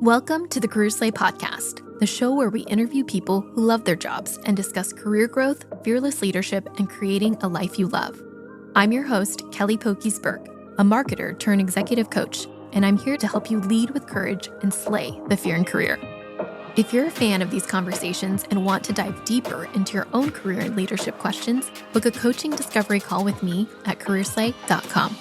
Welcome to the Career Slay podcast, the show where we interview people who love their jobs and discuss career growth, fearless leadership, and creating a life you love. I'm your host, Kelly Poquiz Burke, a marketer turned executive coach, and I'm here to help you lead with courage and slay the fear in career. If you're a fan of these conversations and want to dive deeper into your own career and leadership questions, book a coaching discovery call with me at careerslay.com.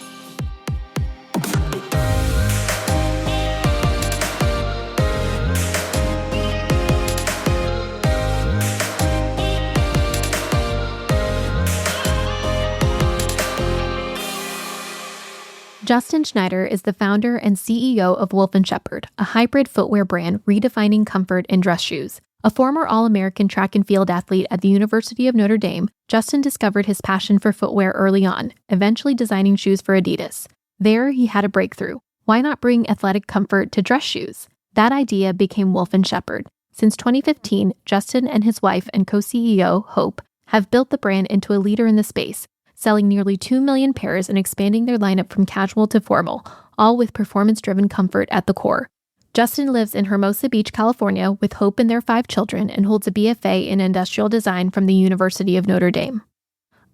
Justin Schneider is the founder and CEO of Wolf & Shepherd, a hybrid footwear brand redefining comfort in dress shoes. A former All-American track and field athlete at the University of Notre Dame, Justin discovered his passion for footwear early on, eventually designing shoes for Adidas. There, he had a breakthrough. Why not bring athletic comfort to dress shoes? That idea became Wolf & Shepherd. Since 2015, Justin and his wife and co-CEO, Hope, have built the brand into a leader in the space, selling nearly 2 million pairs and expanding their lineup from casual to formal, all with performance-driven comfort at the core. Justin lives in Hermosa Beach, California, with Hope and their 5 children, and holds a BFA in industrial design from the University of Notre Dame.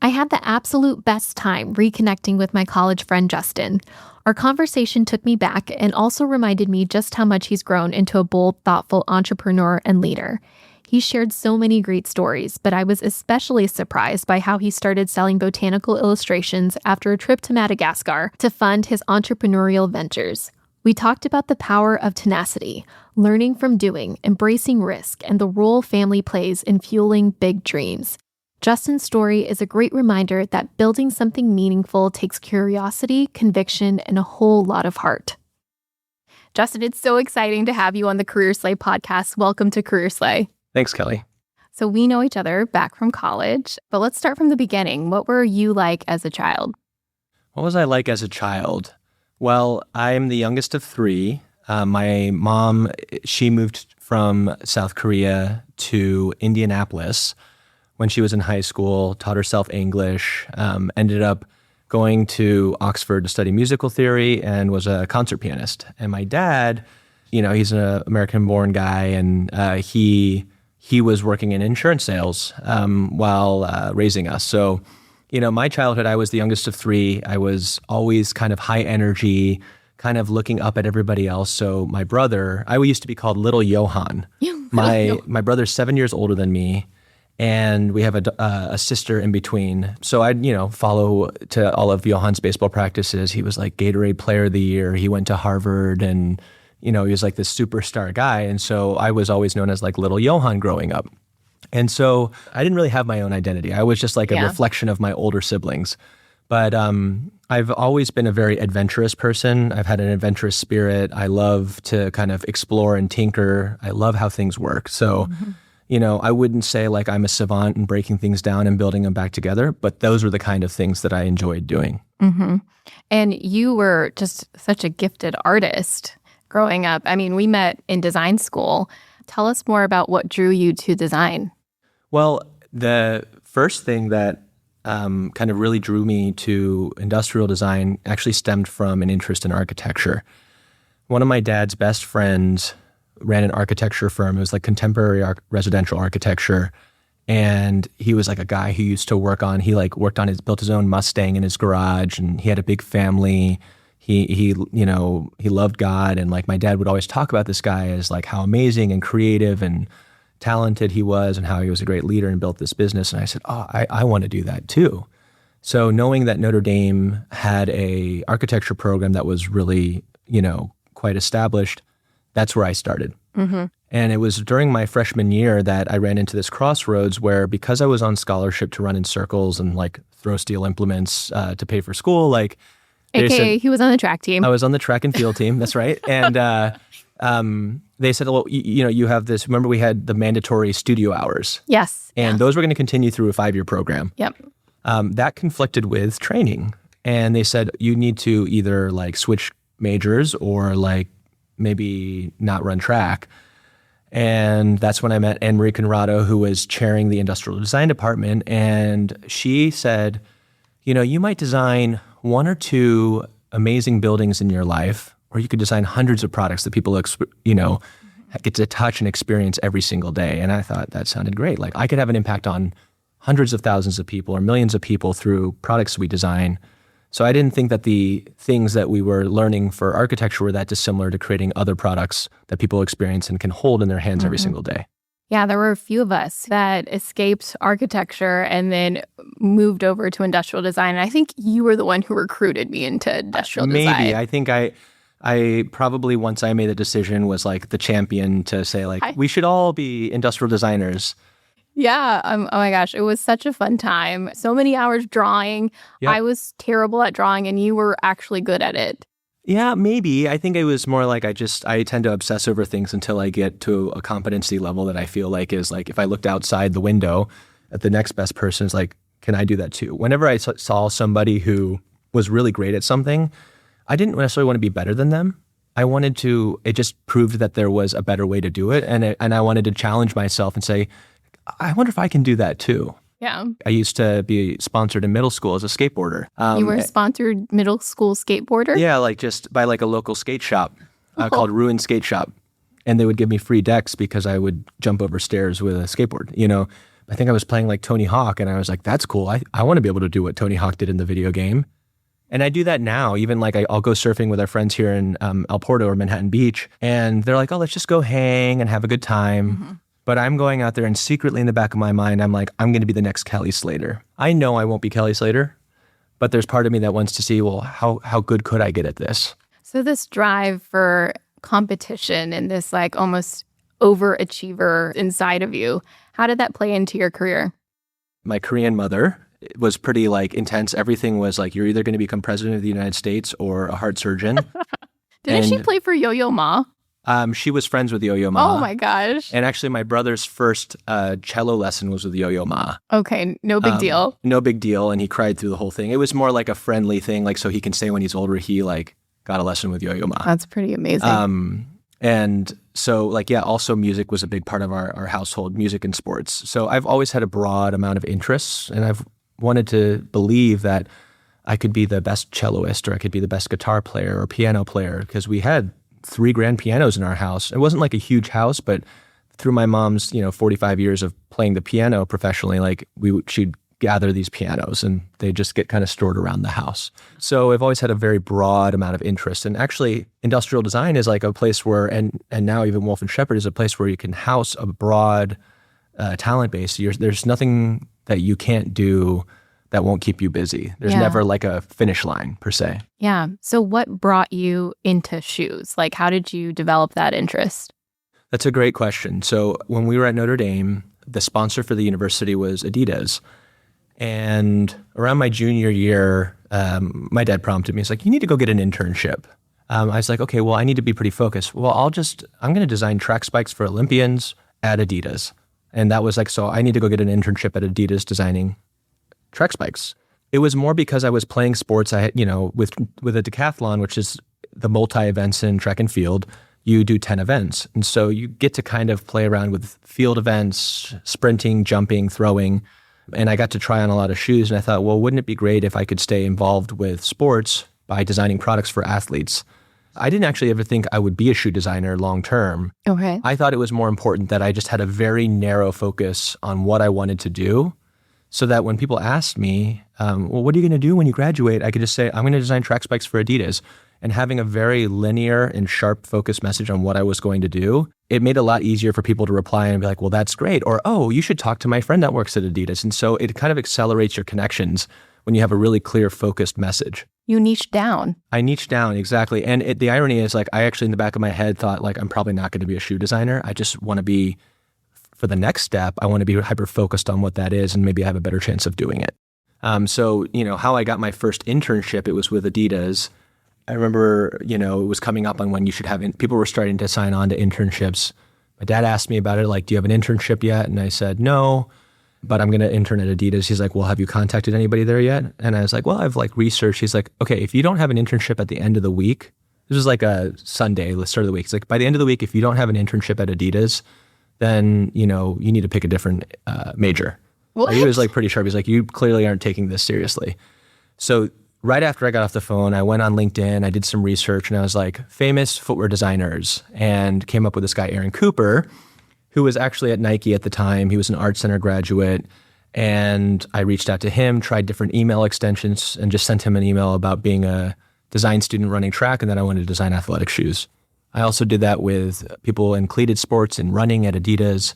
I had the absolute best time reconnecting with my college friend Justin. Our conversation took me back and also reminded me just how much he's grown into a bold, thoughtful entrepreneur and leader. He shared so many great stories, but I was especially surprised by how he started selling botanical illustrations after a trip to Madagascar to fund his entrepreneurial ventures. We talked about the power of tenacity, learning from doing, embracing risk, and the role family plays in fueling big dreams. Justin's story is a great reminder that building something meaningful takes curiosity, conviction, and a whole lot of heart. Justin, it's so exciting to have you on the Career Slay podcast. Welcome to Career Slay. Thanks, Kelly. So we know each other back from college, but let's start from the beginning. What were you like as a child? What was I like as a child? Well, I'm the youngest of 3. My mom, she moved from South Korea to Indianapolis when she was in high school, taught herself English, ended up going to Oxford to study musical theory and was a concert pianist. And my dad, he's an American-born guy, and he was working in insurance sales while raising us. So, my childhood, I was the youngest of 3. I was always kind of high energy, kind of looking up at everybody else. So my brother, I used to be called Little Johan. My brother's 7 years older than me, and we have a sister in between. So I'd, follow to all of Johan's baseball practices. He was like Gatorade Player of the Year. He went to Harvard, and he was like this superstar guy. And so I was always known as like Little Johan growing up. And so I didn't really have my own identity. I was just like a reflection of my older siblings. But I've always been a very adventurous person. I've had an adventurous spirit. I love to kind of explore and tinker. I love how things work. So, I wouldn't say like I'm a savant in breaking things down and building them back together, but those were the kind of things that I enjoyed doing. Mm-hmm. And you were just such a gifted artist growing up. I mean, we met in design school. Tell us more about what drew you to design. Well, the first thing that kind of really drew me to industrial design actually stemmed from an interest in architecture. One of my dad's best friends ran an architecture firm. It was like contemporary residential architecture. And he was like a guy who used to worked on built his own Mustang in his garage, and he had a big family. He loved God, and like my dad would always talk about this guy as like how amazing and creative and talented he was, and how he was a great leader and built this business. And I said, I want to do that too. So knowing that Notre Dame had a architecture program that was really, quite established, that's where I started. Mm-hmm. And it was during my freshman year that I ran into this crossroads where, because I was on scholarship to run in circles and like throw steel implements to pay for school, like AKA, he was on the track team. I was on the track and field team. That's right. And they said, well, you have this. Remember, we had the mandatory studio hours. Yes. And those were going to continue through a 5-year program. Yep. That conflicted with training. And they said, you need to either like switch majors or like maybe not run track. And that's when I met Anne-Marie Conrado, who was chairing the industrial design department. And she said, you might design 1 or 2 amazing buildings in your life, or you could design hundreds of products that people, get to touch and experience every single day. And I thought that sounded great. Like I could have an impact on hundreds of thousands of people or millions of people through products we design. So I didn't think that the things that we were learning for architecture were that dissimilar to creating other products that people experience and can hold in their hands every single day. Yeah, there were a few of us that escaped architecture and then moved over to industrial design. And I think you were the one who recruited me into industrial design. Maybe. I think I probably, once I made a decision, was like the champion to say like, we should all be industrial designers. Yeah. Oh my gosh. It was such a fun time. So many hours drawing. Yep. I was terrible at drawing and you were actually good at it. Yeah, maybe. I think it was more like I tend to obsess over things until I get to a competency level that I feel like is like if I looked outside the window at the next best person, it's like, can I do that too? Whenever I saw somebody who was really great at something, I didn't necessarily want to be better than them. It just proved that there was a better way to do it. And I wanted to challenge myself and say, I wonder if I can do that too. Yeah. I used to be sponsored in middle school as a skateboarder. You were a sponsored middle school skateboarder? Yeah, like just by like a local skate shop called Ruin Skate Shop. And they would give me free decks because I would jump over stairs with a skateboard. I think I was playing like Tony Hawk and I was like, that's cool. I want to be able to do what Tony Hawk did in the video game. And I do that now. Even like I'll go surfing with our friends here in El Porto or Manhattan Beach. And they're like, oh, let's just go hang and have a good time. Mm-hmm. But I'm going out there and secretly in the back of my mind, I'm like, I'm going to be the next Kelly Slater. I know I won't be Kelly Slater, but there's part of me that wants to see, well, how good could I get at this? So this drive for competition and this like almost overachiever inside of you, how did that play into your career? My Korean mother was pretty like intense. Everything was like, you're either going to become president of the United States or a heart surgeon. Didn't she play for Yo-Yo Ma? She was friends with Yo-Yo Ma. Oh my gosh. And actually my brother's first cello lesson was with Yo-Yo Ma. Okay, no big deal. No big deal. And he cried through the whole thing. It was more like a friendly thing, like so he can say when he's older, he like got a lesson with Yo-Yo Ma. That's pretty amazing. And so like, yeah, also music was a big part of our household, music and sports. So I've always had a broad amount of interests and I've wanted to believe that I could be the best celloist or I could be the best guitar player or piano player because we had 3 grand pianos in our house. It wasn't like a huge house, but through my mom's, 45 years of playing the piano professionally, like she'd gather these pianos and they just get kind of stored around the house. So I've always had a very broad amount of interest. And actually industrial design is like a place where, and now even Wolf and Shepherd is a place where you can house a broad talent base. There's nothing that you can't do that won't keep you busy. There's never like a finish line per se. Yeah. So what brought you into shoes? Like how did you develop that interest? That's a great question. So when we were at Notre Dame, the sponsor for the university was Adidas. And around my junior year, my dad prompted me. He's like, you need to go get an internship. I was like, okay, well, I need to be pretty focused. Well, I'm going to design track spikes for Olympians at Adidas. And that was like, so I need to go get an internship at Adidas designing track spikes. It was more because I was playing sports. I had, with a decathlon, which is the multi-events in track and field, you do 10 events. And so you get to kind of play around with field events, sprinting, jumping, throwing. And I got to try on a lot of shoes. And I thought, well, wouldn't it be great if I could stay involved with sports by designing products for athletes? I didn't actually ever think I would be a shoe designer long term. Okay. I thought it was more important that I just had a very narrow focus on what I wanted to do. So that when people asked me, well, what are you going to do when you graduate? I could just say, I'm going to design track spikes for Adidas. And having a very linear and sharp focused message on what I was going to do, it made it a lot easier for people to reply and be like, well, that's great. Or, oh, you should talk to my friend that works at Adidas. And so it kind of accelerates your connections when you have a really clear, focused message. You niched down. I niched down, exactly. And the irony is like, I actually in the back of my head thought like, I'm probably not going to be a shoe designer. I just want to be, for the next step, I want to be hyper-focused on what that is and maybe I have a better chance of doing it. So, how I got my first internship, it was with Adidas. I remember, it was coming up on when you should have, people were starting to sign on to internships. My dad asked me about it, like, do you have an internship yet? And I said, no, but I'm going to intern at Adidas. He's like, well, have you contacted anybody there yet? And I was like, well, I've like researched. He's like, okay, if you don't have an internship at the end of the week, this was like a Sunday, the start of the week. It's like, by the end of the week, if you don't have an internship at Adidas, then, you need to pick a different major. What? He was like pretty sharp. He's like, you clearly aren't taking this seriously. So right after I got off the phone, I went on LinkedIn, I did some research, and I was like, famous footwear designers, and came up with this guy, Aaron Cooper, who was actually at Nike at the time. He was an Art Center graduate. And I reached out to him, tried different email extensions, and just sent him an email about being a design student running track, and that I wanted to design athletic shoes. I also did that with people in cleated sports and running at Adidas.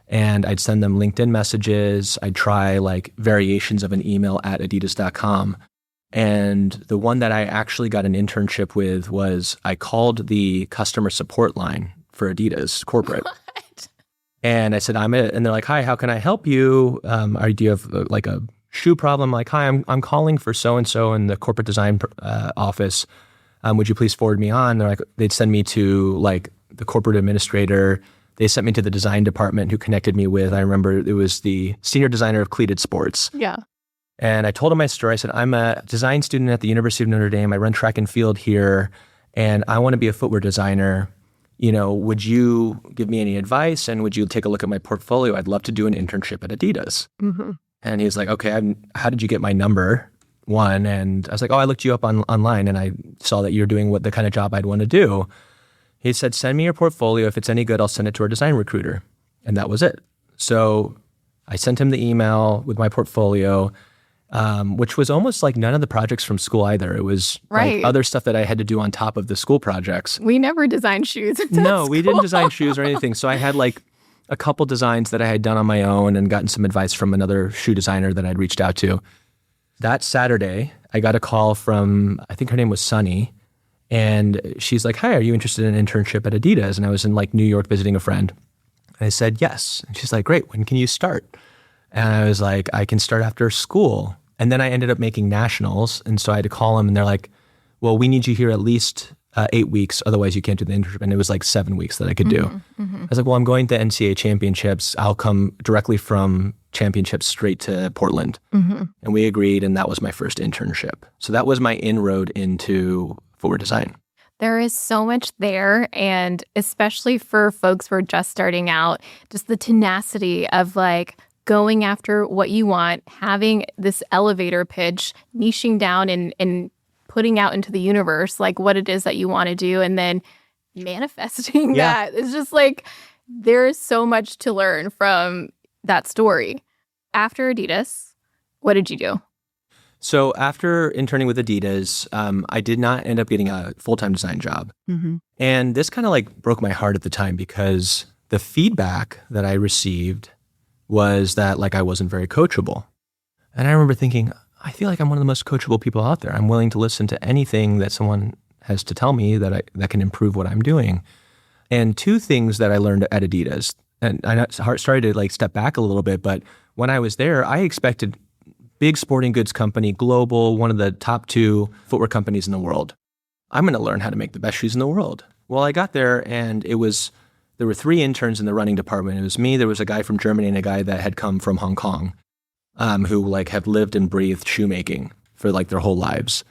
And I'd send them LinkedIn messages. I'd try like variations of an email at adidas.com. And the one that I actually got an internship with was I called the customer support line for Adidas corporate. What? And I said, and they're like, hi, how can I help you? Do you have like a shoe problem? Like, hi, I'm calling for so-and-so in the corporate design office. Would you please forward me on? They'd send me to like the corporate administrator. They sent me to the design department who connected me with, I remember it was the senior designer of cleated sports. Yeah. And I told him my story. I said, I'm a design student at the University of Notre Dame. I run track and field here, and I want to be a footwear designer. Would you give me any advice, and would you take a look at my portfolio? I'd love to do an internship at Adidas. Mm-hmm. And he's like, okay, how did you get my number? One. And I was like, I looked you up online, and I saw that you're doing the kind of job I'd want to do. He said, send me your portfolio. If it's any good, I'll send it to our design recruiter. And that was it. So I sent him the email with my portfolio, which was almost like none of the projects from school either. It was like other stuff that I had to do on top of the school projects. We never designed shoes. No, we didn't design shoes or anything. So I had like a couple designs that I had done on my own and gotten some advice from another shoe designer that I'd reached out to. That Saturday, I got a call from, I think her name was Sunny. And she's like, hi, are you interested in an internship at Adidas? And I was in like New York visiting a friend. And I said, yes. And she's like, great, when can you start? And I was like, I can start after school. And then I ended up making nationals. And so I had to call them, and they're like, well, we need you here at least 8 weeks. Otherwise, you can't do the internship. And it was like 7 weeks that I could do. Mm-hmm. I was like, well, I'm going to NCAA championships. I'll come directly from championships straight to Portland. Mm-hmm. And we agreed, and that was my first internship. So that was my inroad into footwear design. There is so much there, and especially for folks who are just starting out, just the tenacity of like going after what you want, having this elevator pitch, niching down and putting out into the universe like what it is that you want to do, and then manifesting that. It's just like there is so much to learn from that story. After Adidas, what did you do? So after interning with Adidas, I did not end up getting a full-time design job. Mm-hmm. And this kind of like broke my heart at the time, because the feedback that I received was that like I wasn't very coachable. And I remember thinking, I feel like I'm one of the most coachable people out there. I'm willing to listen to anything that someone has to tell me that can improve what I'm doing. And two things that I learned at Adidas, and I started to like step back a little bit, but when I was there, I expected big sporting goods company, global, one of the top 2 footwear companies in the world. I'm going to learn how to make the best shoes in the world. Well, I got there, and there were 3 interns in the running department. It was me, there was a guy from Germany, and a guy that had come from Hong Kong, who like have lived and breathed shoemaking for like their whole lives.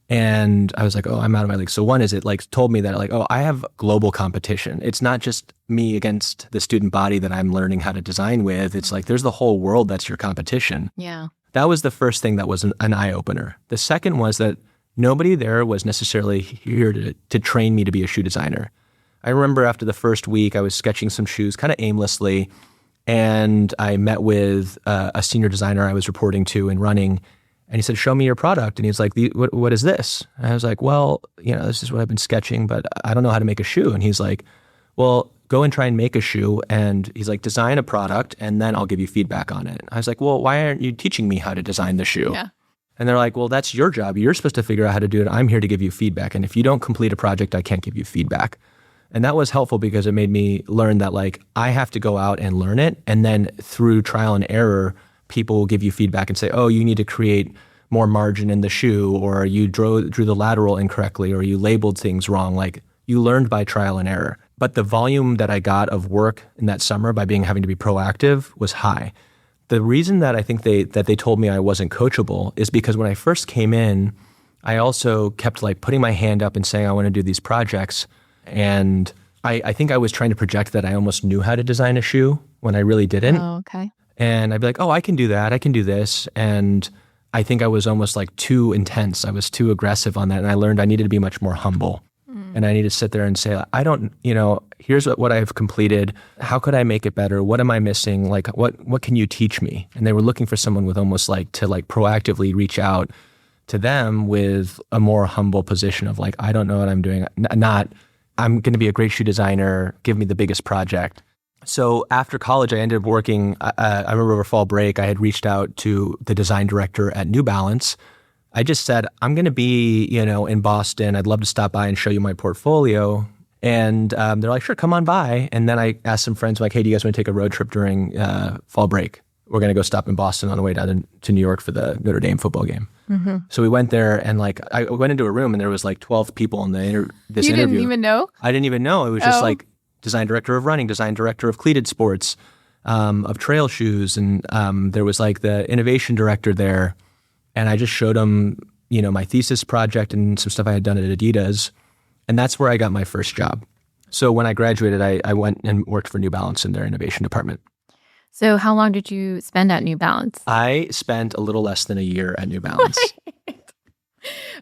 And I was like, oh, I'm out of my league. So one is it like told me that like, oh, I have global competition. It's not just me against the student body that I'm learning how to design with. It's like there's the whole world that's your competition. Yeah. That was the first thing that was an eye-opener. The second was that nobody there was necessarily here to train me to be a shoe designer. I remember after the first week, I was sketching some shoes kind of aimlessly, and I met with a senior designer I was reporting to in running, and he said, show me your product. And he was like, what is this? And I was like, well, this is what I've been sketching, but I don't know how to make a shoe. And he's like, well, go and try and make a shoe. And he's like, design a product, and then I'll give you feedback on it. I was like, well, why aren't you teaching me how to design the shoe? Yeah. And they're like, well, that's your job. You're supposed to figure out how to do it. I'm here to give you feedback. And if you don't complete a project, I can't give you feedback. And that was helpful because it made me learn that like I have to go out and learn it. And then through trial and error, people will give you feedback and say, oh, you need to create more margin in the shoe, or you drew the lateral incorrectly, or you labeled things wrong. Like you learned by trial and error. But the volume that I got of work in that summer by having to be proactive was high. The reason that I think they told me I wasn't coachable is because when I first came in, I also kept like putting my hand up and saying I want to do these projects. And I think I was trying to project that I almost knew how to design a shoe when I really didn't. Oh, okay. And I'd be like, oh, I can do that. I can do this. And I think I was almost like too intense. I was too aggressive on that. And I learned I needed to be much more humble. And I need to sit there and say, I don't, here's what I've completed. How could I make it better? What am I missing? Like, what can you teach me? And they were looking for someone with almost like to like proactively reach out to them with a more humble position of like, I don't know what I'm doing. Not, I'm going to be a great shoe designer. Give me the biggest project. So after college, I ended up working, I remember over fall break, I had reached out to the design director at New Balance. I just said, I'm going to be, in Boston. I'd love to stop by and show you my portfolio. And they're like, sure, come on by. And then I asked some friends, like, hey, do you guys want to take a road trip during fall break? We're going to go stop in Boston on the way down to New York for the Notre Dame football game. Mm-hmm. So we went there and like, I went into a room and there was like 12 people in this interview. You didn't even know? I didn't even know. It was just like design director of running, design director of cleated sports, of trail shoes. And there was like the innovation director there. And I just showed them, my thesis project and some stuff I had done at Adidas. And that's where I got my first job. So when I graduated, I went and worked for New Balance in their innovation department. So how long did you spend at New Balance? I spent a little less than a year at New Balance.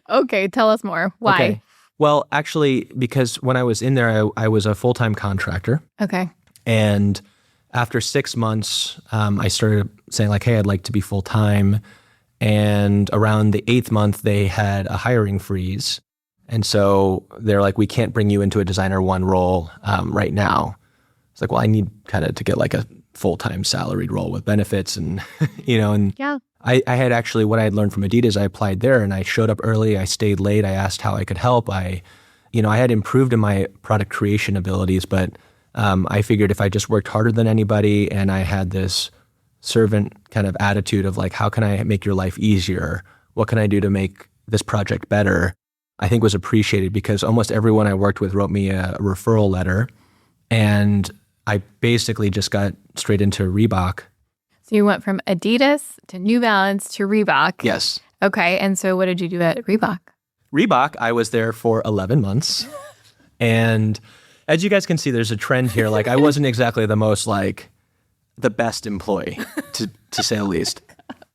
Okay, tell us more. Why? Okay. Well, actually, because when I was in there, I was a full-time contractor. Okay. And after 6 months, I started saying like, hey, I'd like to be full-time. And around the 8th month, they had a hiring freeze. And so they're like, we can't bring you into a designer one role right now. It's like, well, I need kind of to get like a full-time salaried role with benefits and, and yeah. I had actually, what I had learned from Adidas, I applied there and I showed up early. I stayed late. I asked how I could help. I had improved in my product creation abilities, but I figured if I just worked harder than anybody and I had this servant kind of attitude of like, how can I make your life easier? What can I do to make this project better? I think was appreciated because almost everyone I worked with wrote me a referral letter. And I basically just got straight into Reebok. So you went from Adidas to New Balance to Reebok. Yes. Okay. And so what did you do at Reebok? Reebok, I was there for 11 months. And as you guys can see, there's a trend here. Like I wasn't exactly the most like the best employee, to say the least.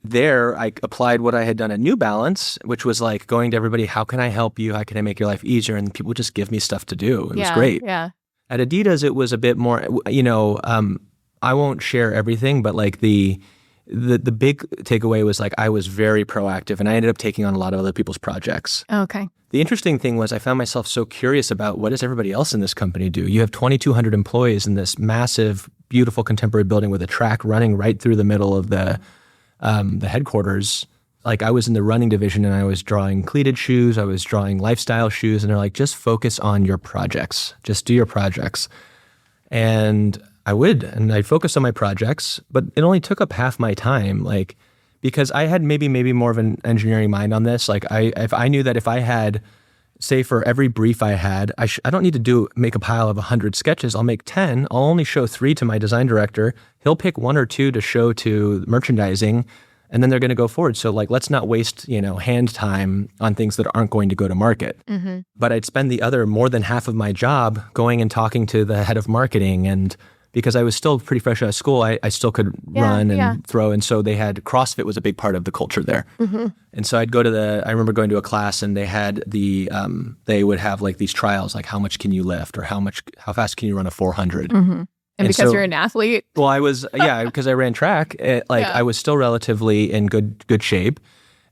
There, I applied what I had done at New Balance, which was like going to everybody, how can I help you? How can I make your life easier? And people just give me stuff to do. It was great. Yeah. At Adidas, it was a bit more, I won't share everything, but like the big takeaway was like I was very proactive and I ended up taking on a lot of other people's projects. Okay. The interesting thing was I found myself so curious about what does everybody else in this company do? You have 2,200 employees in this massive, beautiful contemporary building with a track running right through the middle of the headquarters. Like I was in the running division and I was drawing cleated shoes. I was drawing lifestyle shoes. And they're like, just focus on your projects. Just do your projects. And I would. And I'd focus on my projects, but it only took up half my time. Like, because I had maybe more of an engineering mind on this. Like if I knew that if I had, say for every brief I had, I don't need to make a pile of 100 sketches. I'll make 10. I'll only show 3 to my design director. He'll pick 1 or 2 to show to merchandising, and then they're going to go forward. So like, let's not waste, hand time on things that aren't going to go to market. Mm-hmm. But I'd spend the other more than half of my job going and talking to the head of marketing. And because I was still pretty fresh out of school, I still could run and throw. And so they had CrossFit was a big part of the culture there. Mm-hmm. And so I'd I remember going to a class and they had they would have like these trials, like how much can you lift or how fast can you run a 400? Mm-hmm. And because you're an athlete? Well, I was, because I ran track, I was still relatively in good shape.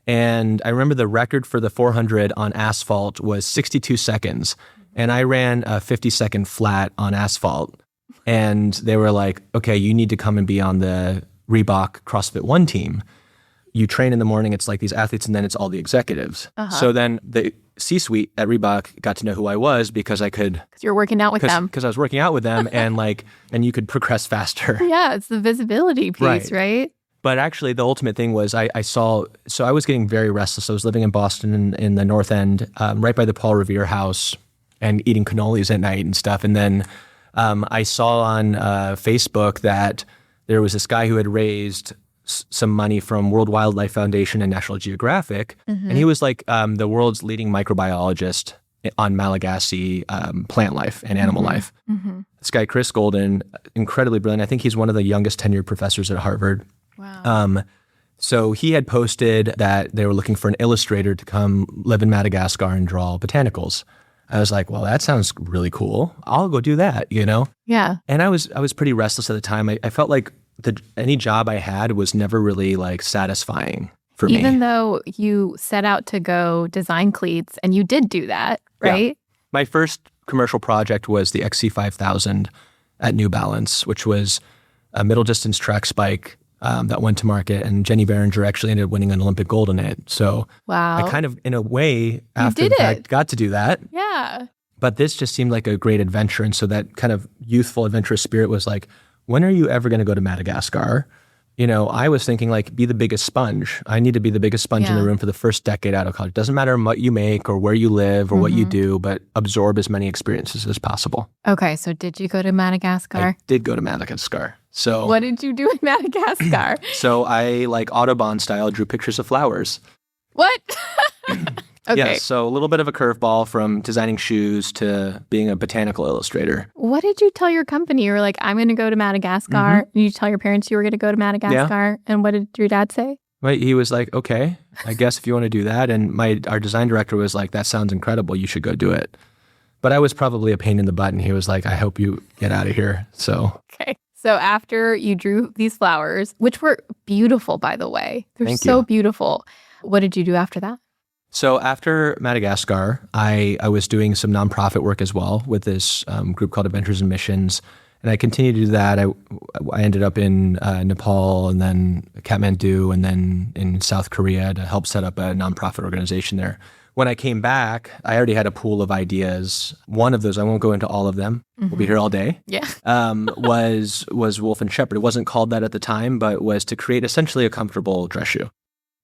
And I remember the record for the 400 on asphalt was 62 seconds. And I ran a 50-second flat on asphalt. And they were like, okay, you need to come and be on the Reebok CrossFit One team. You train in the morning, it's like these athletes, and then it's all the executives. Uh-huh. So then the C-suite at Reebok got to know who I was because I could... Because you're working out with them. Because I was working out with them and you could progress faster. Yeah, it's the visibility piece, right? But actually the ultimate thing was I saw... So I was getting very restless. I was living in Boston in the North End, right by the Paul Revere house and eating cannolis at night and stuff. And then I saw on Facebook that there was this guy who had raised some money from World Wildlife Foundation and National Geographic. Mm-hmm. And he was like the world's leading microbiologist on Malagasy plant life and animal life. Mm-hmm. This guy, Chris Golden, incredibly brilliant. I think he's one of the youngest tenured professors at Harvard. Wow. So he had posted that they were looking for an illustrator to come live in Madagascar and draw botanicals. I was like, well, that sounds really cool. I'll go do that, Yeah. And I was pretty restless at the time. I felt like any job I had was never really like satisfying for me. Even though you set out to go design cleats, and you did do that, right? Yeah. My first commercial project was the XC5000 at New Balance, which was a middle distance track spike that went to market, and Jenny Behringer actually ended up winning an Olympic gold in it. So wow. I kind of, in a way, after the fact, got to do that. Yeah. But this just seemed like a great adventure. And so that kind of youthful, adventurous spirit was like, when are you ever going to go to Madagascar? I was thinking like, be the biggest sponge. I need to be the biggest sponge in the room for the first decade out of college. It doesn't matter what you make or where you live or what you do, but absorb as many experiences as possible. Okay, so did you go to Madagascar? I did go to Madagascar. So what did you do in Madagascar? So I, like Autobahn style, drew pictures of flowers. What? Okay. Yeah, so a little bit of a curveball from designing shoes to being a botanical illustrator. What did you tell your company? You were like, I'm going to go to Madagascar. Did you tell your parents you were going to go to Madagascar? Yeah. And what did your dad say? Right, he was like, okay, I guess if you want to do that. And our design director was like, that sounds incredible. You should go do it. But I was probably a pain in the butt. And he was like, I hope you get out of here. So. Okay. So after you drew these flowers, which were beautiful, by the way. They're so beautiful. What did you do after that? So after Madagascar, I was doing some nonprofit work as well with this group called Adventures in Missions. And I continued to do that. I ended up in Nepal and then Kathmandu and then in South Korea to help set up a nonprofit organization there. When I came back, I already had a pool of ideas. One of those, I won't go into all of them. We'll be here all day. Yeah. Was Wolf and Shepherd. It wasn't called that at the time, but was to create essentially a comfortable dress shoe.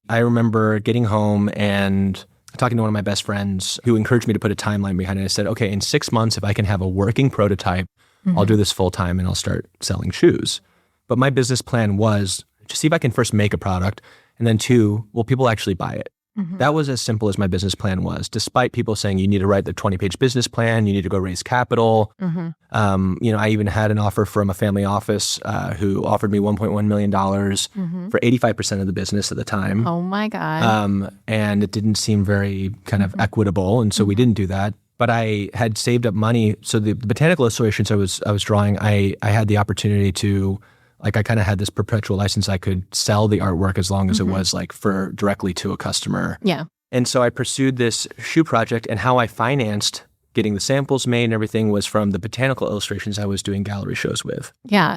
I remember getting home and talking to one of my best friends who encouraged me to put a timeline behind it. I said, okay, in 6 months, if I can have a working prototype, I'll do this full time and I'll start selling shoes. But my business plan was to see if I can first make a product, and then 2, will people actually buy it? That was as simple as my business plan was, despite people saying you need to write the 20-page business plan, you need to go raise capital. I even had an offer from a family office who offered me $1.1 million for 85% of the business at the time. Oh my God. And it didn't seem very kind of equitable. And so we didn't do that. But I had saved up money. So the botanical illustrations I was drawing, I had the opportunity to, like, I kind of had this perpetual license. I could sell the artwork as long as it was like for directly to a customer. Yeah. And so I pursued this shoe project, and how I financed getting the samples made and everything was from the botanical illustrations I was doing gallery shows with. Yeah.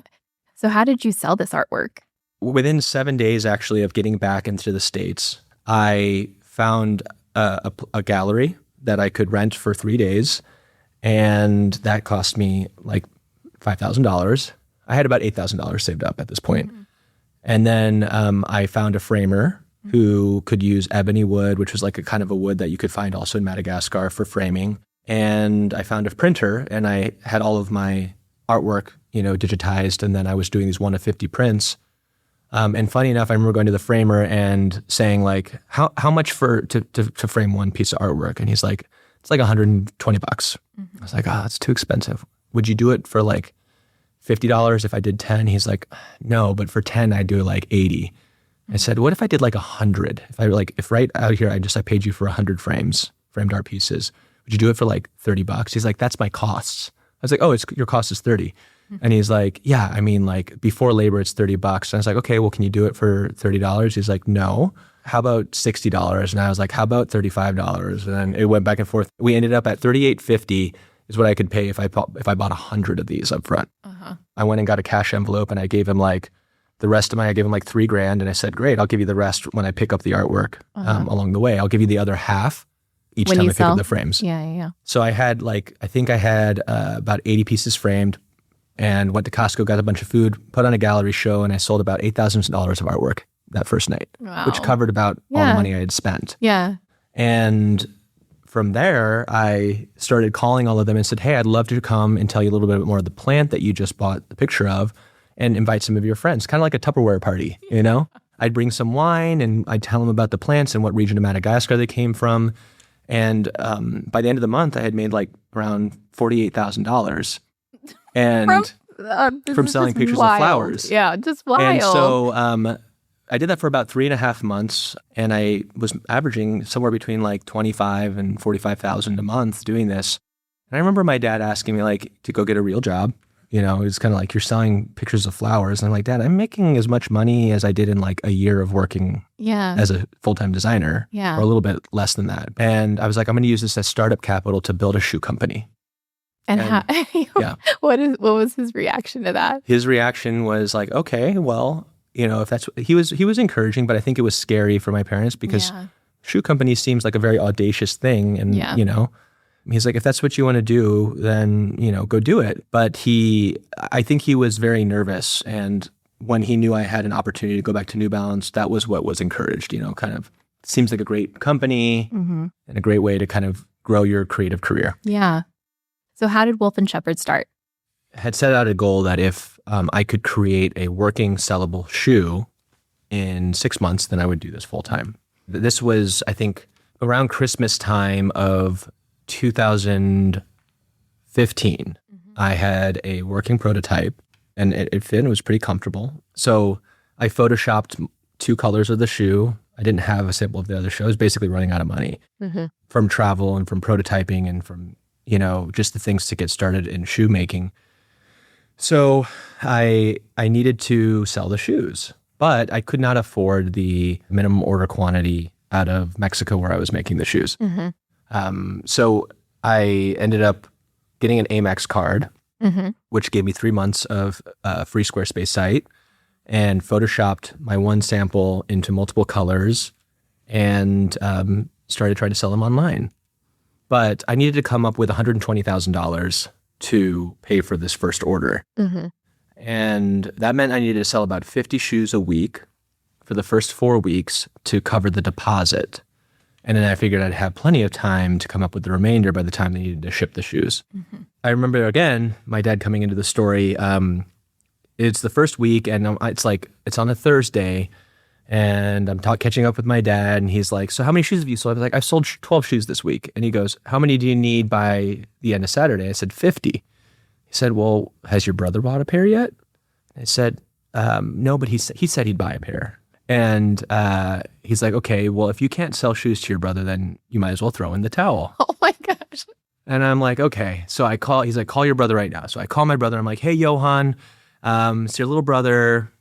So how did you sell this artwork? Within 7 days, actually, of getting back into the States, I found a gallery that I could rent for 3 days, and that cost me like $5,000. I had about $8,000 saved up at this point. And then I found a framer who could use ebony wood, which was like a kind of a wood that you could find also in Madagascar for framing. And I found a printer, and I had all of my artwork, digitized. And then I was doing these 1 of 50 prints. And funny enough, I remember going to the framer and saying like, how much to frame one piece of artwork? And he's like, it's like $120. I was like, that's too expensive. Would you do it for like $50 if I did 10? He's like, no, but for 10, I'd do like 80. I said, what if I did like 100? If right out here, I paid you for 100 framed art pieces, would you do it for like $30? He's like, that's my costs. I was like, oh, your cost is 30. And he's like, yeah, I mean, like before labor, it's $30. And I was like, okay, well, can you do it for $30? He's like, no. How about $60? And I was like, how about $35? And then it went back and forth. We ended up at $38.50 is what I could pay if I bought 100 of these up front. I went and got a cash envelope, and I gave him like the rest of I gave him like $3,000. And I said, great, I'll give you the rest when I pick up the artwork along the way. I'll give you the other half each time I pick up the frames. Yeah. So I had I think I had about 80 pieces framed, and went to Costco, got a bunch of food, put on a gallery show, and I sold about $8,000 of artwork that first night, which covered about all the money I had spent. Yeah. And from there, I started calling all of them and said, hey, I'd love to come and tell you a little bit more of the plant that you just bought the picture of and invite some of your friends, kind of like a Tupperware party, I'd bring some wine and I'd tell them about the plants and what region of Madagascar they came from. And by the end of the month, I had made like around $48,000 and from selling pictures of flowers. Yeah, just wild. And so I did that for about 3.5 months, and I was averaging somewhere between like 25 and 45,000 a month doing this. And I remember my dad asking me like to go get a real job. You know, it's kind of like, you're selling pictures of flowers. And I'm like, Dad, I'm making as much money as I did in like a year of working as a full-time designer, or a little bit less than that. And I was like, I'm going to use this as startup capital to build a shoe company. And how, what was his reaction to that? His reaction was like, okay, well, you know, if that's what he was encouraging, but I think it was scary for my parents because shoe company seems like a very audacious thing. And, you know, he's like, if that's what you want to do, then, you know, go do it. But I think he was very nervous. And when he knew I had an opportunity to go back to New Balance, that was what was encouraged, you know, kind of seems like a great company and a great way to kind of grow your creative career. Yeah. So how did Wolf & Shepherd start? I had set out a goal that if I could create a working sellable shoe in 6 months, then I would do this full time. This was, I think, around Christmas time of 2015. I had a working prototype and it fit and it was pretty comfortable. So I photoshopped 2 colors of the shoe. I didn't have a sample of the other shoe. I was basically running out of money from travel and from prototyping and from, you know, just the things to get started in shoe making. So I needed to sell the shoes, but I could not afford the minimum order quantity out of Mexico where I was making the shoes. So I ended up getting an Amex card, which gave me 3 months of free Squarespace site, and photoshopped my one sample into multiple colors and started trying to sell them online. But I needed to come up with $120,000 to pay for this first order. And that meant I needed to sell about 50 shoes a week for the first 4 weeks to cover the deposit. And then I figured I'd have plenty of time to come up with the remainder by the time they needed to ship the shoes. I remember, again, my dad coming into the story. It's the first week, and it's on a Thursday, and I'm catching up with my dad, and he's like, so how many shoes have you sold? I was like, I've sold 12 shoes this week. And he goes, how many do you need by the end of Saturday? I said, 50. He said, well, has your brother bought a pair yet? I said, no, but he said he'd buy a pair. And he's like, okay, well, if you can't sell shoes to your brother, then you might as well throw in the towel. Oh my gosh. And I'm like, okay. So he's like, call your brother right now. So I call my brother. I'm like, hey, Johan, it's your little brother.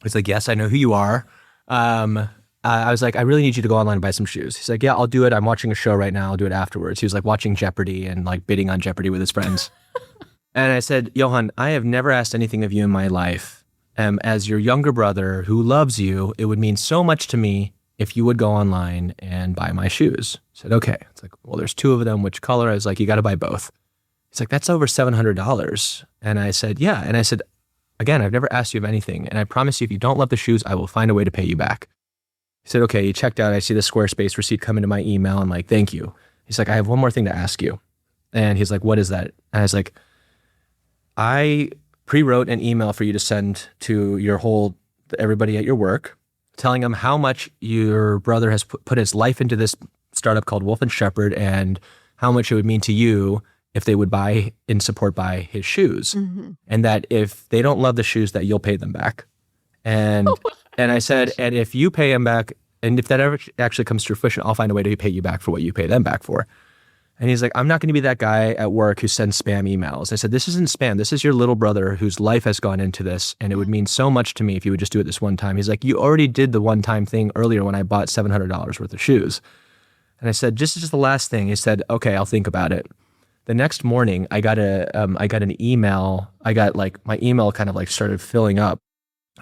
He's like, yes, I know who you are. I was like, I really need you to go online and buy some shoes. He's like, yeah, I'll do it. I'm watching a show right now. I'll do it afterwards. He was like watching Jeopardy and like bidding on Jeopardy with his friends. And I said, Johan, I have never asked anything of you in my life. As your younger brother who loves you, it would mean so much to me if you would go online and buy my shoes. I said, okay. It's like, well, there's 2 of them. Which color? I was like, you got to buy both. He's like, that's over $700. And I said, yeah. And I said, again, I've never asked you of anything. And I promise you, if you don't love the shoes, I will find a way to pay you back. He said, okay, he checked out. I see the Squarespace receipt come into my email. I'm like, thank you. He's like, I have one more thing to ask you. And he's like, what is that? And I was like, I pre-wrote an email for you to send to everybody at your work, telling them how much your brother has put his life into this startup called Wolf & Shepherd and how much it would mean to you if they would buy his shoes. And that if they don't love the shoes, that you'll pay them back. And and I said, and if you pay them back, and if that ever actually comes to fruition, I'll find a way to pay you back for what you pay them back for. And he's like, I'm not going to be that guy at work who sends spam emails. I said, this isn't spam. This is your little brother whose life has gone into this. And it would mean so much to me if you would just do it this one time. He's like, you already did the one-time thing earlier when I bought $700 worth of shoes. And I said, this is just the last thing. He said, okay, I'll think about it. The next morning, I got an email. My email kind of like started filling up.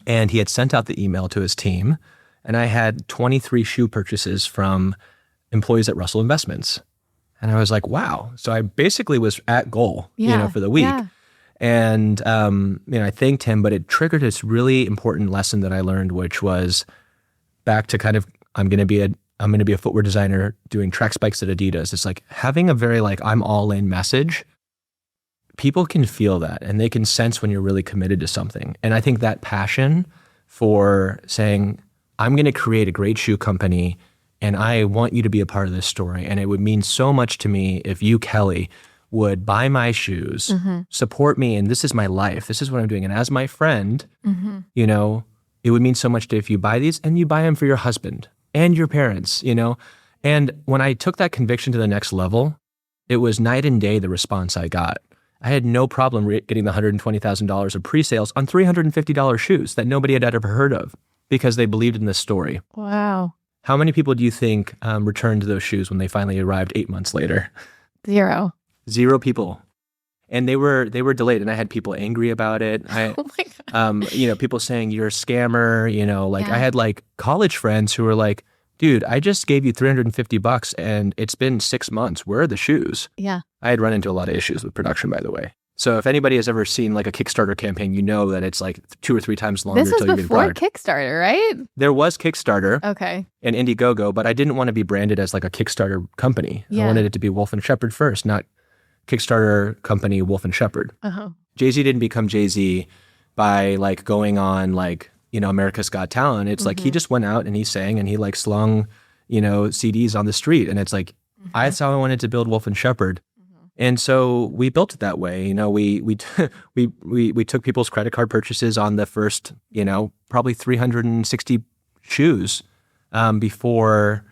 And he had sent out the email to his team. And I had 23 shoe purchases from employees at Russell Investments. And I was like, wow. So I basically was at goal, for the week. Yeah. And, I thanked him, but it triggered this really important lesson that I learned, which was back to kind of, I'm going to be a footwear designer doing track spikes at Adidas. It's like having a very I'm all in message. People can feel that and they can sense when you're really committed to something. And I think that passion for saying, I'm going to create a great shoe company and I want you to be a part of this story. And it would mean so much to me if you, Kelly, would buy my shoes, support me, and this is my life. This is what I'm doing. And as my friend, it would mean so much to if you buy these and you buy them for your husband and your parents, you know? And when I took that conviction to the next level, it was night and day the response I got. I had no problem getting the $120,000 of pre-sales on $350 shoes that nobody had ever heard of because they believed in this story. Wow. How many people do you think returned those shoes when they finally arrived 8 months later? 0. 0 people. And they were delayed, and I had people angry about it. Oh my God. People saying you're a scammer, I had like college friends who were like, dude, I just gave you $350 and it's been 6 months. Where are the shoes? Yeah. I had run into a lot of issues with production, by the way. So if anybody has ever seen like a Kickstarter campaign, you know that it's like 2 or 3 times longer This was until you get before product. Kickstarter, right? There was Kickstarter Okay. and Indiegogo, but I didn't want to be branded as like a Kickstarter company. Yeah. I wanted it to be Wolf and Shepherd first, not Kickstarter company Wolf and Shepherd. Uh-huh. Jay-Z didn't become Jay-Z by like going on like, America's Got Talent. It's like he just went out and he sang and he like slung, CDs on the street. And it's like, that's how I wanted to build Wolf and Shepherd. And so we built it that way. We took people's credit card purchases on the first, probably 360 shoes before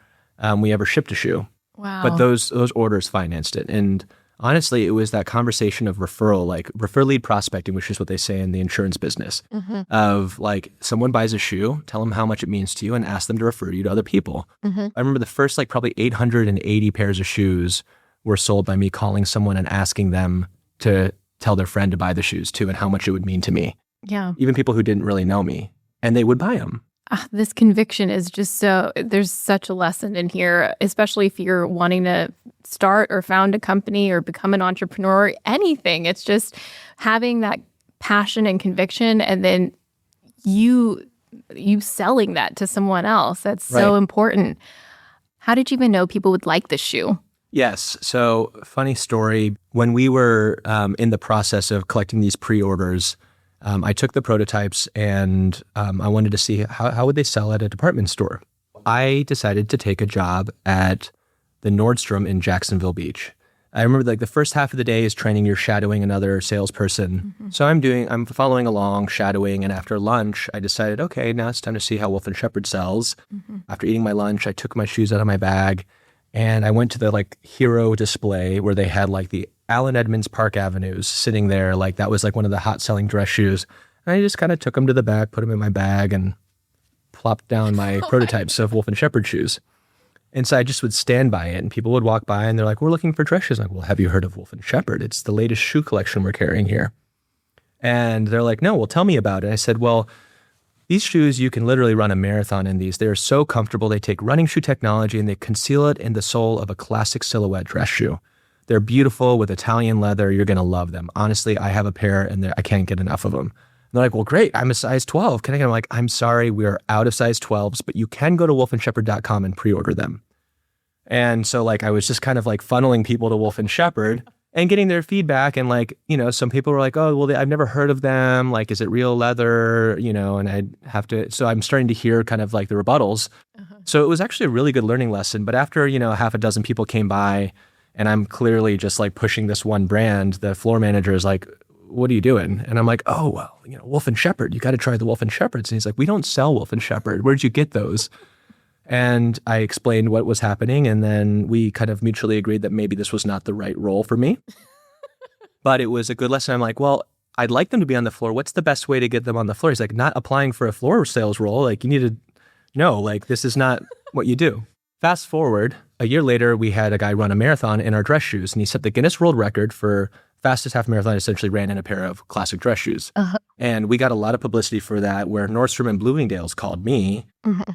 we ever shipped a shoe. Wow. But those orders financed it. And honestly, it was that conversation of referral, like refer lead prospecting, which is what they say in the insurance business, of like someone buys a shoe, tell them how much it means to you and ask them to refer you to other people. I remember the first like probably 880 pairs of shoes were sold by me calling someone and asking them to tell their friend to buy the shoes too and how much it would mean to me. Yeah. Even people who didn't really know me, and they would buy them. This conviction is just there's such a lesson in here, especially if you're wanting to start or found a company or become an entrepreneur, anything. It's just having that passion and conviction, and then you selling that to someone else. That's so important. How did you even know people would like the shoe? Yes. So funny story. When we were in the process of collecting these pre-orders, I took the prototypes and I wanted to see how would they sell at a department store. I decided to take a job at the Nordstrom in Jacksonville Beach. I remember like the first half of the day is training, you're shadowing another salesperson. So I'm following along, shadowing, and after lunch, I decided, okay, now it's time to see how Wolf and Shepherd sells. After eating my lunch, I took my shoes out of my bag and I went to the like hero display where they had like the Allen Edmonds Park Avenues sitting there. Like that was like one of the hot selling dress shoes. And I just kind of took them to the back, put them in my bag and plopped down my prototypes of Wolf and Shepherd shoes. And so I just would stand by it and people would walk by and they're like, we're looking for dress shoes. I'm like, well, have you heard of Wolf and Shepherd? It's the latest shoe collection we're carrying here. And they're like, no, well, tell me about it. I said, well, these shoes, you can literally run a marathon in these. They're so comfortable. They take running shoe technology and they conceal it in the sole of a classic silhouette dress shoe. They're beautiful with Italian leather. You're going to love them. Honestly, I have a pair and I can't get enough of them. And they're like, well, great. I'm a size 12. Can I get them? I'm like, I'm sorry. We are out of size 12s, but you can go to wolfandshepherd.com and pre-order them. And so like, I was just kind of like funneling people to Wolf and Shepherd and getting their feedback. And like, some people were like, oh, well, I've never heard of them. Like, is it real leather? And I'd have to, so I'm starting to hear kind of like the rebuttals. So it was actually a really good learning lesson. But after, half a dozen people came by and I'm clearly just like pushing this one brand, the floor manager is like, what are you doing? And I'm like, oh, well, Wolf and Shepherd, you got to try the Wolf and Shepherds. And he's like, we don't sell Wolf and Shepherd. Where'd you get those? And I explained what was happening. And then we kind of mutually agreed that maybe this was not the right role for me. But it was a good lesson. I'm like, well, I'd like them to be on the floor. What's the best way to get them on the floor? He's like, not applying for a floor sales role. Like, you need to know, like, this is not what you do. Fast forward, a year later, we had a guy run a marathon in our dress shoes. And he set the Guinness World Record for fastest half marathon, essentially ran in a pair of classic dress shoes. And we got a lot of publicity for that, where Nordstrom and Bloomingdale's called me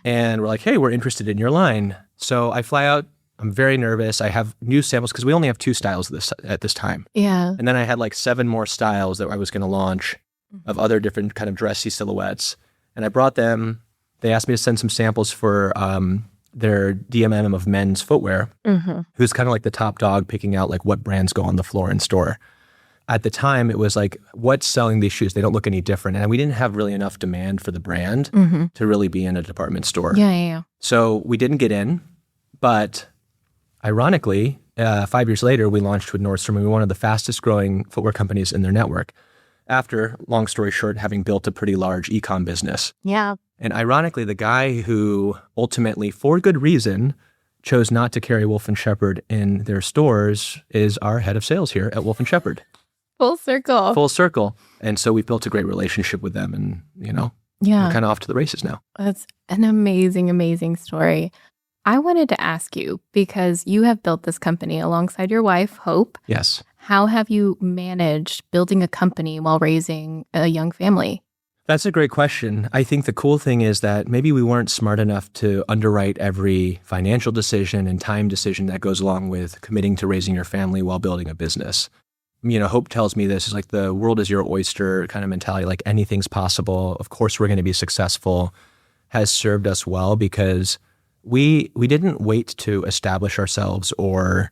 and we're like, hey, we're interested in your line. So I fly out. I'm very nervous. I have new samples because we only have 2 styles at this time. Yeah. And then I had like 7 more styles that I was going to launch of other different kind of dressy silhouettes. And I brought them. They asked me to send some samples for their DMM of men's footwear, who's kind of like the top dog picking out like what brands go on the floor in store. At the time, it was like, what's selling these shoes? They don't look any different. And we didn't have really enough demand for the brand to really be in a department store. Yeah. So we didn't get in. But ironically, 5 years later, we launched with Nordstrom, and we were one of the fastest growing footwear companies in their network. after, long story short, having built a pretty large e-com business. Yeah. And ironically, the guy who ultimately, for good reason, chose not to carry Wolf & Shepherd in their stores is our head of sales here at Wolf & Shepherd. Full circle. Full circle. And so we've built a great relationship with them, and, we're kind of off to the races now. That's an amazing, amazing story. I wanted to ask you, because you have built this company alongside your wife, Hope. Yes. How have you managed building a company while raising a young family? That's a great question. I think the cool thing is that maybe we weren't smart enough to underwrite every financial decision and time decision that goes along with committing to raising your family while building a business. Hope tells me this is like the world is your oyster kind of mentality, like anything's possible. Of course, we're going to be successful, has served us well because we didn't wait to establish ourselves or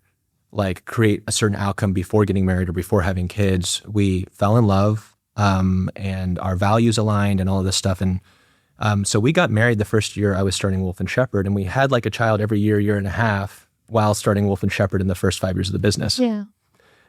like create a certain outcome before getting married or before having kids. We fell in love and our values aligned and all of this stuff. And so we got married the first year I was starting Wolf & Shepherd, and we had like a child every year and a half while starting Wolf & Shepherd in the first 5 years of the business. Yeah.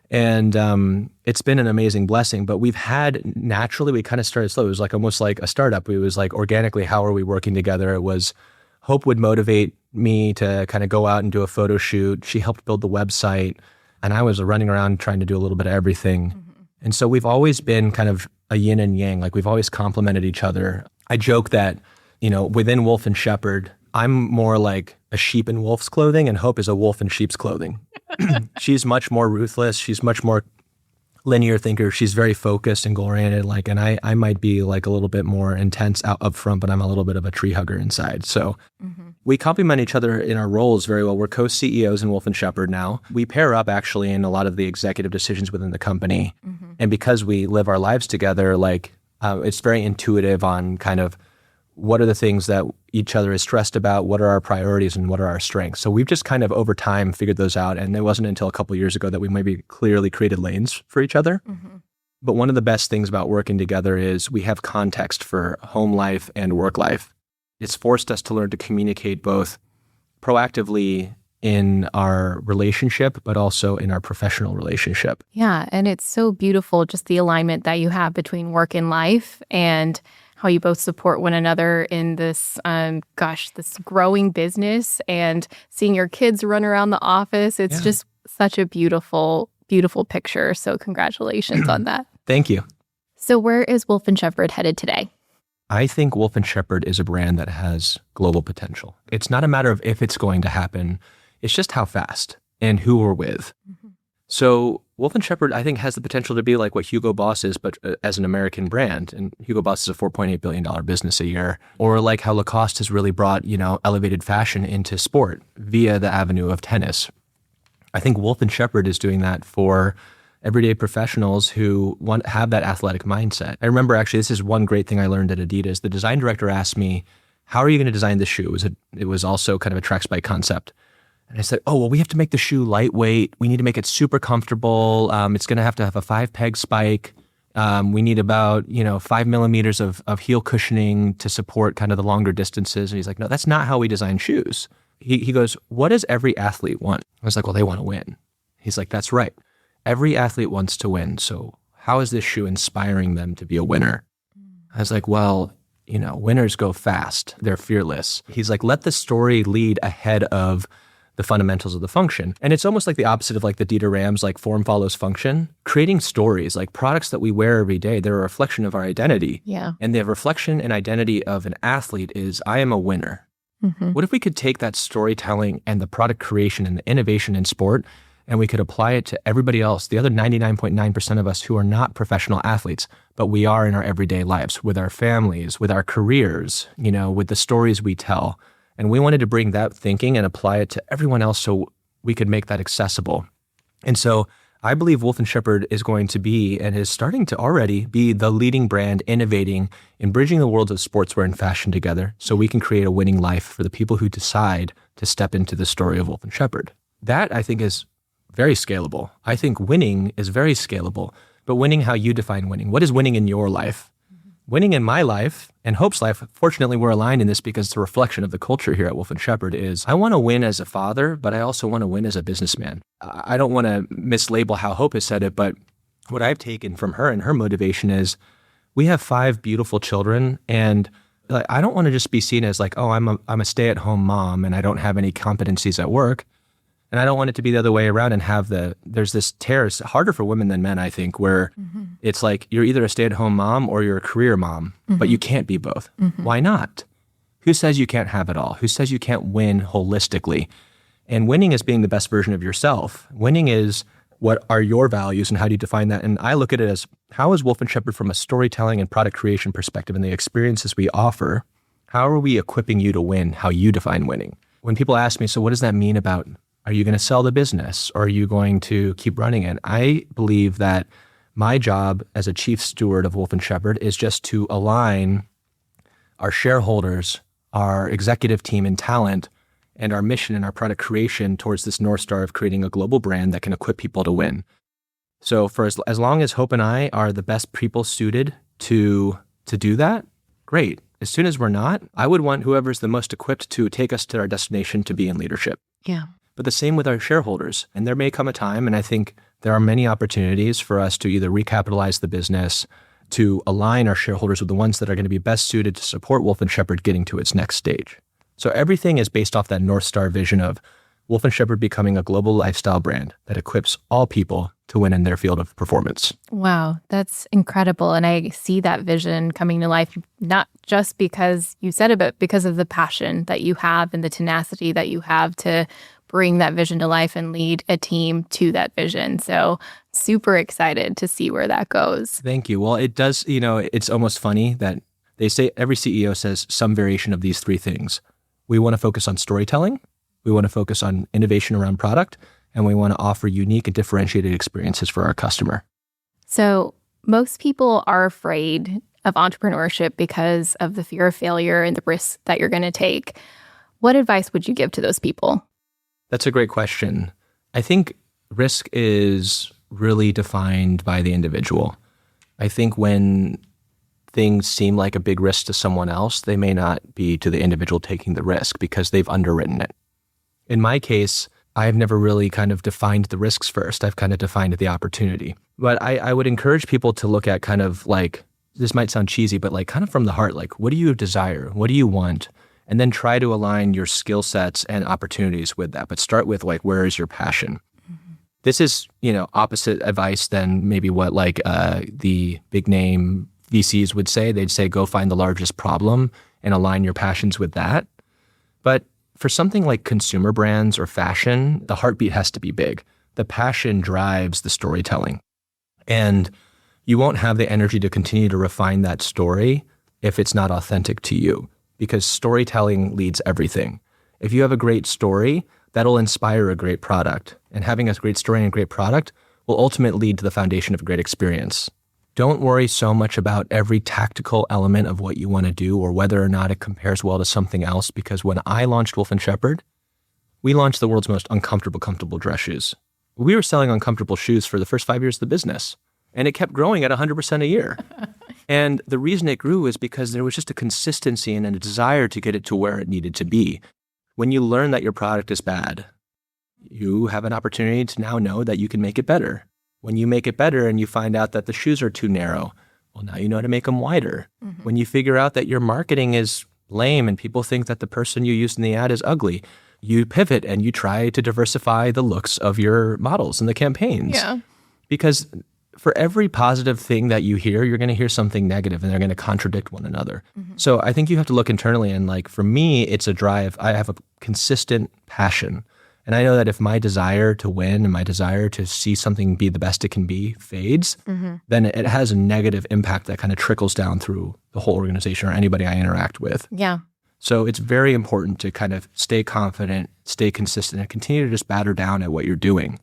And it's been an amazing blessing, but we kind of started slow. It was like almost like a startup. It was like organically, how are we working together? It was Hope would motivate me to kind of go out and do a photo shoot. She helped build the website, and I was running around trying to do a little bit of everything. Mm-hmm. And so we've always been kind of a yin and yang, like we've always complemented each other. I joke that, within Wolf & Shepherd, I'm more like a sheep in wolf's clothing, and Hope is a wolf in sheep's clothing. She's much more ruthless. She's much more linear thinker. She's very focused and goal-oriented. And I might be like a little bit more intense out up front, but I'm a little bit of a tree hugger inside. So we complement each other in our roles very well. We're co-CEOs in Wolf & Shepherd now. We pair up actually in a lot of the executive decisions within the company. Mm-hmm. And because we live our lives together, it's very intuitive on kind of what are the things that each other is stressed about, what are our priorities, and what are our strengths. So we've just kind of over time figured those out. And it wasn't until a couple of years ago that we maybe clearly created lanes for each other. Mm-hmm. But one of the best things about working together is we have context for home life and work life. It's forced us to learn to communicate both proactively in our relationship, but also in our professional relationship. Yeah, and it's so beautiful, just the alignment that you have between work and life, and how you both support one another in this, this growing business, and seeing your kids run around the office. It's just such a beautiful, beautiful picture. So congratulations on that. Thank you. So where is Wolf & Shepherd headed today? I think Wolf & Shepherd is a brand that has global potential. It's not a matter of if it's going to happen. It's just how fast and who we're with. Mm-hmm. So Wolf & Shepherd, I think, has the potential to be like what Hugo Boss is, but as an American brand. And Hugo Boss is a $4.8 billion business a year. Or like how Lacoste has really brought, elevated fashion into sport via the avenue of tennis. I think Wolf & Shepherd is doing that for everyday professionals who have that athletic mindset. I remember actually, this is one great thing I learned at Adidas. The design director asked me, how are you going to design this shoe? It was also kind of a track spike concept. And I said, we have to make the shoe lightweight. We need to make it super comfortable. It's going to have a 5-peg spike. We need about, 5 millimeters of heel cushioning to support kind of the longer distances. And he's like, no, that's not how we design shoes. He goes, what does every athlete want? I was like, well, they want to win. He's like, that's right. Every athlete wants to win. So how is this shoe inspiring them to be a winner? I was like, well, winners go fast. They're fearless. He's like, let the story lead ahead of the fundamentals of the function. And it's almost like the opposite of like the Dieter Rams, like form follows function. Creating stories, like products that we wear every day, they're a reflection of our identity. Yeah. And the reflection and identity of an athlete is, I am a winner. Mm-hmm. What if we could take that storytelling and the product creation and the innovation in sport, and we could apply it to everybody else, the other 99.9% of us who are not professional athletes, but we are in our everyday lives, with our families, with our careers, with the stories we tell. And we wanted to bring that thinking and apply it to everyone else so we could make that accessible. And so I believe Wolf & Shepherd is going to be, and is starting to already be, the leading brand innovating in bridging the worlds of sportswear and fashion together so we can create a winning life for the people who decide to step into the story of Wolf & Shepherd. That, I think, is very scalable. I think winning is very scalable, but winning how you define winning. What is winning in your life? Winning in my life and Hope's life, fortunately, we're aligned in this because it's a reflection of the culture here at Wolf & Shepherd, is I want to win as a father, but I also want to win as a businessman. I don't want to mislabel how Hope has said it, but what I've taken from her and her motivation is we have 5 beautiful children, and like, I don't want to just be seen as like, oh, I'm a stay-at-home mom and I don't have any competencies at work. And I don't want it to be the other way around and there's this tear. It's harder for women than men, I think, where it's like you're either a stay-at-home mom or you're a career mom, but you can't be both. Why not? Who says you can't have it all? Who says you can't win holistically? And winning is being the best version of yourself. Winning is what are your values and how do you define that? And I look at it as how is Wolf & Shepherd from a storytelling and product creation perspective and the experiences we offer, how are we equipping you to win, how you define winning? When people ask me, so what does that mean about, are you going to sell the business or are you going to keep running it? I believe that my job as a chief steward of Wolf & Shepherd is just to align our shareholders, our executive team and talent, and our mission and our product creation towards this North Star of creating a global brand that can equip people to win. So for as long as Hope and I are the best people suited to do that, great. As soon as we're not, I would want whoever's the most equipped to take us to our destination to be in leadership. Yeah. But the same with our shareholders. And there may come a time, and I think there are many opportunities for us to either recapitalize the business, to align our shareholders with the ones that are going to be best suited to support Wolf & Shepherd getting to its next stage. So everything is based off that North Star vision of Wolf & Shepherd becoming a global lifestyle brand that equips all people to win in their field of performance. Wow, that's incredible. And I see that vision coming to life, not just because you said it, but because of the passion that you have and the tenacity that you have to bring that vision to life and lead a team to that vision. So super excited to see where that goes. Thank you. Well, it does, it's almost funny that they say every CEO says some variation of these 3 things. We want to focus on storytelling, we want to focus on innovation around product, and we want to offer unique and differentiated experiences for our customer. So most people are afraid of entrepreneurship because of the fear of failure and the risks that you're going to take. What advice would you give to those people? That's a great question. I think risk is really defined by the individual. I think when things seem like a big risk to someone else, they may not be to the individual taking the risk because they've underwritten it. In my case, I've never really kind of defined the risks first. I've kind of defined the opportunity. But I would encourage people to look at kind of like, this might sound cheesy, but like kind of from the heart, like what do you desire? What do you want? And then try to align your skill sets and opportunities with that. But start with like, where is your passion? This is, opposite advice than maybe what like the big name VCs would say. They'd say, go find the largest problem and align your passions with that. But for something like consumer brands or fashion, the heartbeat has to be big. The passion drives the storytelling. And you won't have the energy to continue to refine that story if it's not authentic to you, because storytelling leads everything. If you have a great story, that'll inspire a great product. And having a great story and a great product will ultimately lead to the foundation of a great experience. Don't worry so much about every tactical element of what you want to do or whether or not it compares well to something else, because when I launched Wolf & Shepherd, we launched the world's most comfortable dress shoes. We were selling uncomfortable shoes for the first 5 years of the business, and it kept growing at 100% a year. And the reason it grew is because there was just a consistency and a desire to get it to where it needed to be. When you learn that your product is bad, you have an opportunity to now know that you can make it better. When you make it better and you find out that the shoes are too narrow, well, now you know how to make them wider. When you figure out that your marketing is lame and people think that the person you used in the ad is ugly, you pivot and you try to diversify the looks of your models and the campaigns. Yeah. Because for every positive thing that you hear, you're going to hear something negative and they're going to contradict one another. So I think you have to look internally, and like for me, it's a drive. I have a consistent passion. And I know that if my desire to win and my desire to see something be the best it can be fades, then it has a negative impact that kind of trickles down through the whole organization or anybody I interact with. Yeah. So it's very important to kind of stay confident, stay consistent, and continue to just batter down at what you're doing.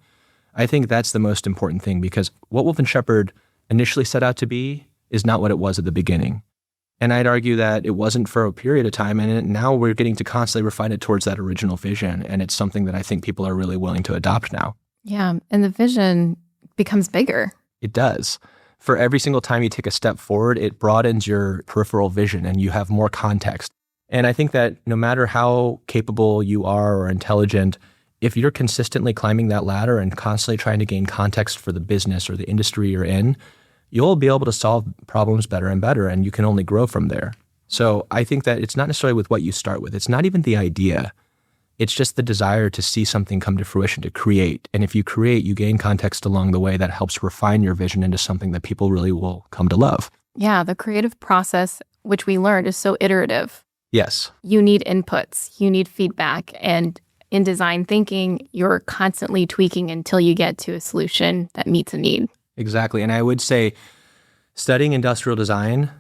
I think that's the most important thing, because what Wolf & Shepherd initially set out to be is not what it was at the beginning. And I'd argue that it wasn't for a period of time, and now we're getting to constantly refine it towards that original vision. And it's something that I think people are really willing to adopt now. Yeah. And the vision becomes bigger. It does. For every single time you take a step forward, it broadens your peripheral vision and you have more context. And I think that no matter how capable you are or intelligent, if you're consistently climbing that ladder and constantly trying to gain context for the business or the industry you're in, you'll be able to solve problems better and better, and you can only grow from there. So I think that it's not necessarily with what you start with. It's not even the idea. It's just the desire to see something come to fruition, to create. And if you create, you gain context along the way that helps refine your vision into something that people really will come to love. Yeah, the creative process, which we learned, is so iterative. Yes. You need inputs, you need feedback, and in design thinking, you're constantly tweaking until you get to a solution that meets a need. Exactly. And I would say studying industrial design,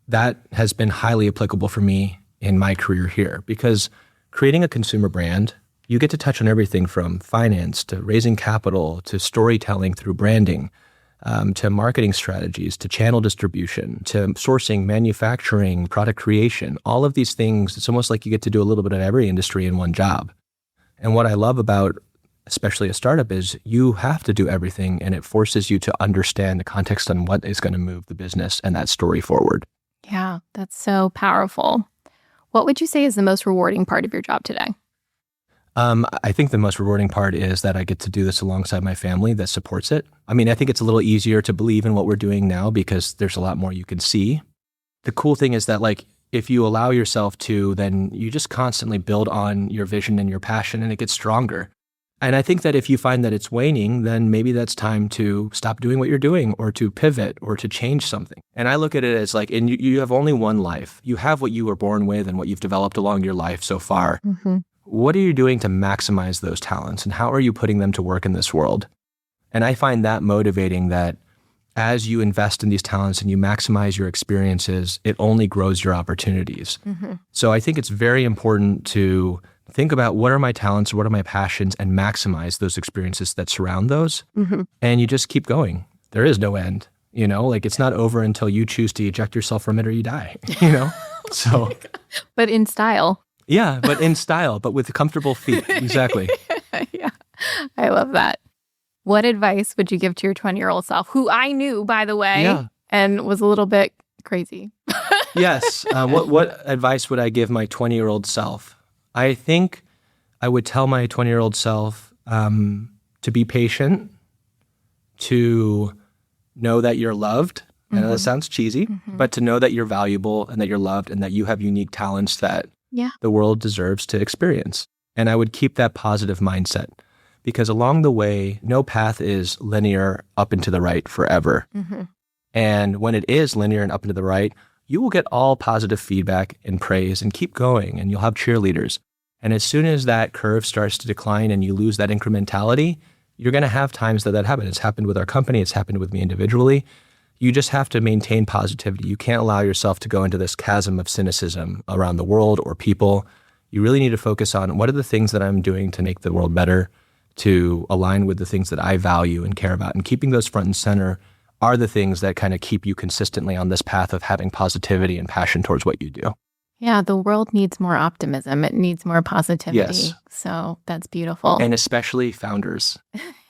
that has been highly applicable for me in my career here, because creating a consumer brand, you get to touch on everything from finance to raising capital to storytelling through branding, to marketing strategies, to channel distribution, to sourcing, manufacturing, product creation. All of these things, it's almost like you get to do a little bit of every industry in one job. And what I love about especially a startup is you have to do everything, and it forces you to understand the context on what is going to move the business and that story forward. Yeah, that's so powerful. What would you say is the most rewarding part of your job today? I think the most rewarding part is that I get to do this alongside my family that supports it. I mean, I think it's a little easier to believe in what we're doing now because there's a lot more you can see. The cool thing is that, like, if you allow yourself to, then you just constantly build on your vision and your passion, and it gets stronger. And I think that if you find that it's waning, then maybe that's time to stop doing what you're doing, or to pivot, or to change something. And I look at it as like, and you have only one life. You have what you were born with and what you've developed along your life so far. Mm-hmm. What are you doing to maximize those talents, and how are you putting them to work in this world? And I find that motivating, that as you invest in these talents and you maximize your experiences, it only grows your opportunities. Mm-hmm. So I think it's very important to think about, what are my talents, what are my passions, and maximize those experiences that surround those. Mm-hmm. And you just keep going. There is no end, like it's not over until you choose to eject yourself from it or you die, So, but in style. Yeah, but in style, but with comfortable feet. Exactly. Yeah, I love that. What advice would you give to your 20-year-old self, who I knew, by the way, and was a little bit crazy? Yes. What advice would I give my 20-year-old self? I think I would tell my 20-year-old self to be patient, to know that you're loved. Mm-hmm. I know that sounds cheesy, but to know that you're valuable and that you're loved and that you have unique talents that the world deserves to experience. And I would keep that positive mindset, because along the way, no path is linear up and to the right forever. Mm-hmm. And when it is linear and up and to the right, you will get all positive feedback and praise and keep going, and you'll have cheerleaders. And as soon as that curve starts to decline and you lose that incrementality, you're going to have times that happen. It's happened with our company. It's happened with me individually. You just have to maintain positivity. You can't allow yourself to go into this chasm of cynicism around the world or people. You really need to focus on, what are the things that I'm doing to make the world better, to align with the things that I value and care about. And keeping those front and center are the things that kind of keep you consistently on this path of having positivity and passion towards what you do. Yeah, the world needs more optimism. It needs more positivity. Yes. So that's beautiful. And especially founders.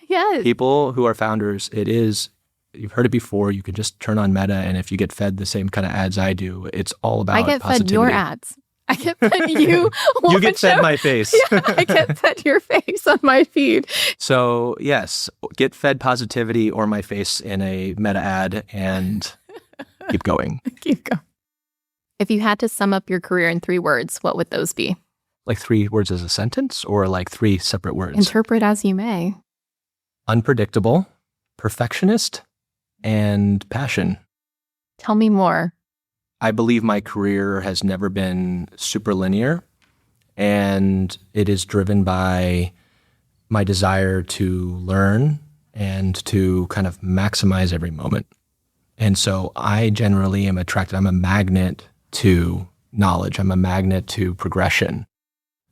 Yes. People who are founders, you've heard it before, you can just turn on Meta, and if you get fed the same kind of ads I do, it's all about positivity. I get fed your ads. I get fed you. You get fed my face. Yeah, I get fed your face on my feed. So yes, get fed positivity or my face in a Meta ad, and keep going. Keep going. If you had to sum up your career in 3 words, what would those be? Like 3 words as a sentence, or like 3 separate words? Interpret as you may. Unpredictable, perfectionist, and passion. Tell me more. I believe my career has never been super linear, and it is driven by my desire to learn and to kind of maximize every moment. And so I generally am attracted. I'm a magnet to knowledge. I'm a magnet to progression.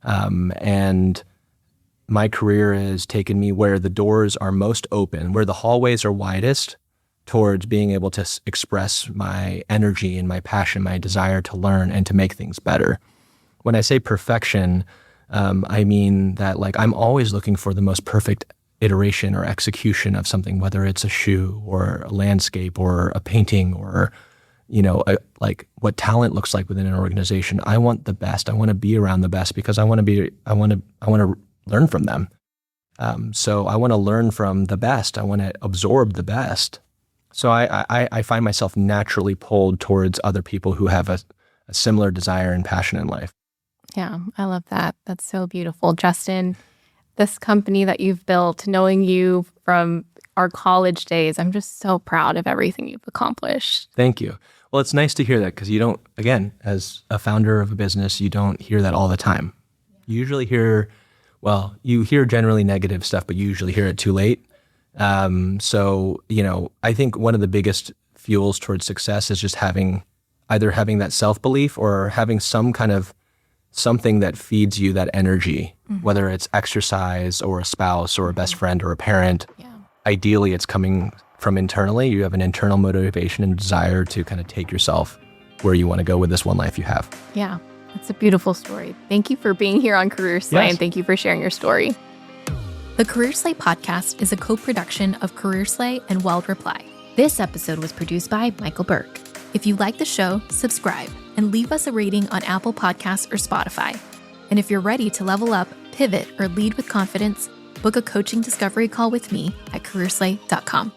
And my career has taken me where the doors are most open, where the hallways are widest, towards being able to express my energy and my passion, my desire to learn and to make things better. When I say perfection, I mean that, like, I'm always looking for the most perfect iteration or execution of something, whether it's a shoe or a landscape or a painting or, like what talent looks like within an organization. I want the best. I want to be around the best because I want to learn from them. So I want to learn from the best. I want to absorb the best. So I find myself naturally pulled towards other people who have a similar desire and passion in life. Yeah, I love that. That's so beautiful. Justin, this company that you've built, knowing you from our college days, I'm just so proud of everything you've accomplished. Thank you. Well, it's nice to hear that because you don't, again, as a founder of a business, you don't hear that all the time. You usually hear, well, you hear generally negative stuff, but you usually hear it too late. So, I think one of the biggest fuels towards success is just either having that self-belief or having some kind of something that feeds you that energy, whether it's exercise or a spouse or a best friend or a parent. Yeah. Ideally, it's coming from internally. You have an internal motivation and desire to kind of take yourself where you want to go with this one life you have. Yeah, it's a beautiful story. Thank you for being here on Career Slay, and thank you for sharing your story. The Career Slay podcast is a co-production of Career Slay and Weld Reply. This episode was produced by Michael Burke. If you like the show, subscribe and leave us a rating on Apple Podcasts or Spotify. And if you're ready to level up, pivot, or lead with confidence, book a coaching discovery call with me at careerslay.com.